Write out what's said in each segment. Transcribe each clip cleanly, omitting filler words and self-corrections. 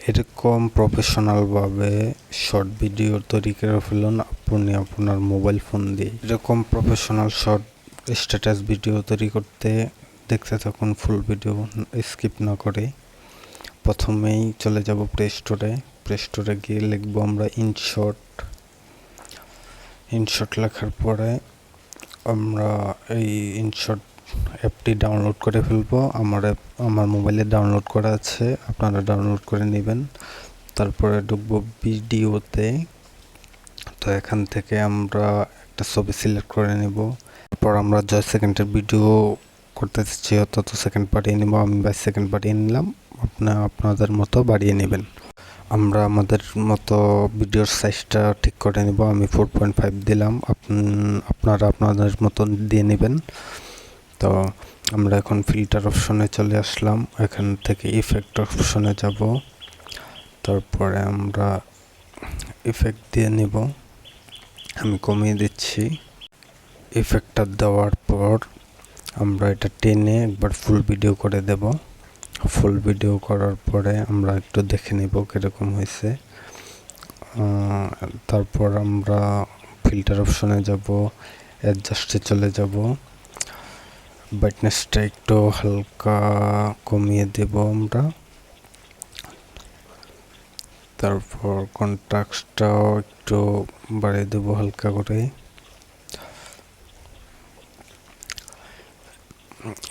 এরকম প্রফেশনালভাবে short video তৈরি করে ফেলুন আপনি আপনার মোবাইল ফোন দিয়ে। এরকম প্রফেশনাল শর্ট স্ট্যাটাস ভিডিও তৈরি করতে দেখতে থাকুন ফুল ভিডিও স্কিপ না করে। প্রথমেই চলে যাব প্লে স্টোরে গিয়ে লিখবো আমরা ইনশট লেখার পরে আমরা এই ইনশট অ্যাপটি ডাউনলোড করে ফেলবো। আমার মোবাইলে ডাউনলোড করা আছে, আপনারা ডাউনলোড করে নেবেন। তারপরে ঢুকবো ভিডিওতে। তো এখান থেকে আমরা একটা ছবি সিলেক্ট করে নেব। তারপর আমরা যত সেকেন্ডের ভিডিও করতে চাচ্ছি তত সেকেন্ড বাড়িয়ে নেব। আমি 22 সেকেন্ড বাড়িয়ে নিলাম, আপনাদের মতো বাড়িয়ে নেবেন। আমরা আমাদের মতো ভিডিওর সাইজটা ঠিক করে নেব। আমি 4.5 দিলাম, আপনারা আপনাদের মতো দিয়ে নেবেন। তো আমরা এখন ফিল্টার অপশনে চলে আসলাম। এখান থেকে ইফেক্ট অপশনে যাব। তারপরে আমরা ইফেক্ট দিয়ে নেব, আমি কমিয়ে দিচ্ছি। ইফেক্টটা দেওয়ার পর আমরা এটা টেনে একবার ফুল ভিডিও করে দেব। ফুল ভিডিও করার পরে আমরা একটু দেখে নেব কীরকম হয়েছে। তারপর আমরা ফিল্টার অপশনে যাব, অ্যাডজাস্টে চলে যাব। ব্রাইটনেসটা একটু হালকা কমিয়ে দেব আমরা। তারপর কন্ট্রাস্টটাও একটু বাড়িয়ে দেব হালকা করে।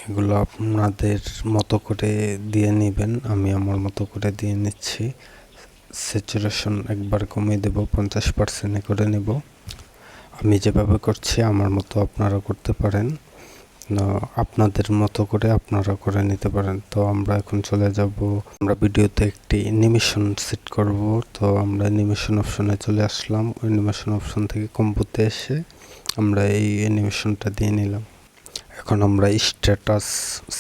এগুলো আপনাদের মতো করে দিয়ে নেবেন, আমি আমার মতো করে দিয়ে নিচ্ছি। স্যাচুরেশন একবার কমিয়ে দেব, 50% করে নেব। আমি যেভাবে করছি আমার মতো আপনারা করতে পারেন, আপনাদের মতো করে আপনারা করে নিতে পারেন। তো আমরা এখন চলে যাব, আমরা ভিডিওতে একটি অ্যানিমেশন সেট করব। তো আমরা অ্যানিমেশন অপশনে চলে আসলাম। অ্যানিমেশন অপশন থেকে কম্পোতে এসে আমরা এই অ্যানিমেশনটা দিয়ে নিলাম। এখন আমরা স্ট্যাটাস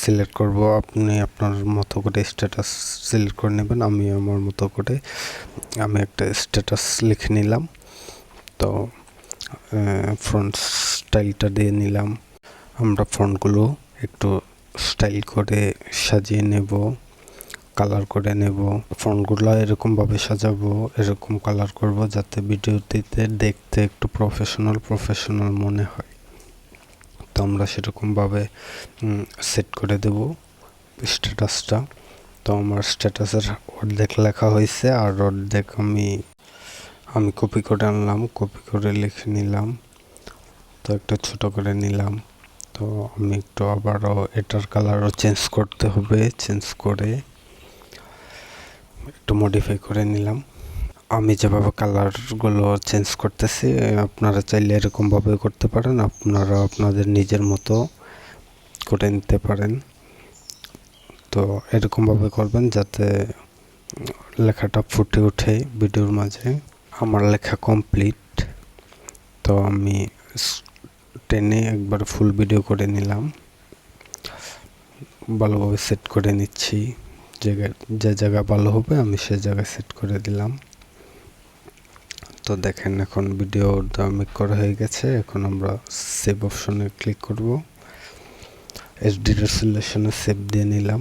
সিলেক্ট করব। আপনি আপনার মতো করে স্ট্যাটাস সিলেক্ট করে নেবেন। আমি আমার মতো করে আমি একটা স্ট্যাটাস লিখে নিলাম। তো ফ্রন্ট স্টাইলটা দিয়ে নিলাম। আমরা ফন্টগুলো একটু স্টাইল করে সাজিয়ে নেব, কালার করে নেব। ফন্টগুলো এরকমভাবে সাজাবো, এরকম কালার করব যাতে ভিডিওতে দেখতে একটু প্রফেশনাল মনে হয়। তো আমরা সেরকমভাবে সেট করে দেব স্ট্যাটাসটা। তো আমার স্ট্যাটাসের অর্ধেক লেখা হয়েছে, আর অর্ধেক আমি কপি করে আনলাম, কপি করে লিখে নিলাম। তো একটু ছোট করে নিলাম। তো আমি একটু আবারও এটার কালারও চেঞ্জ করতে হবে, চেঞ্জ করে একটু মডিফাই করে নিলাম। আমি যেভাবে কালারগুলো চেঞ্জ করতেছি আপনারা চাইলে এরকমভাবে করতে পারেন, আপনারা আপনাদের নিজের মতো করে নিতে পারেন। তো এরকমভাবে করবেন যাতে লেখাটা ফুটে ওঠে ভিডিওর মাঝে। আমার লেখা কমপ্লিট। তো আমি টেনে একবার ফুল ভিডিও করে নিলাম, ভালোভাবে সেট করে নিচ্ছি। যে জায়গা ভালো হবে আমি সে জায়গায় সেট করে দিলাম। তো দেখেন এখন ভিডিওটা মেক করা হয়ে গেছে। এখন আমরা সেভ অপশনে ক্লিক করব। এইচডি রেজোলিউশনে সেভ দিয়ে নিলাম।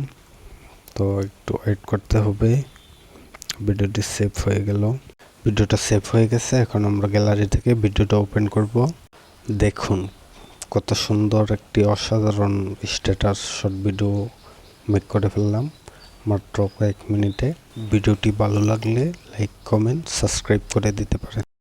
তো একটু ওয়েট করতে হবে, ভিডিওটি সেভ হয়ে গেল। ভিডিওটা সেভ হয়ে গেছে। এখন আমরা গ্যালারি থেকে ভিডিওটা ওপেন করব। দেখুন কত সুন্দর একটি অসাধারণ স্ট্যাটাস শর্ট ভিডিও মেক করে ফেললাম মাত্র কয়েক মিনিটে। ভিডিওটি ভালো লাগলে লাইক, কমেন্ট, সাবস্ক্রাইব করে দিতে পারেন।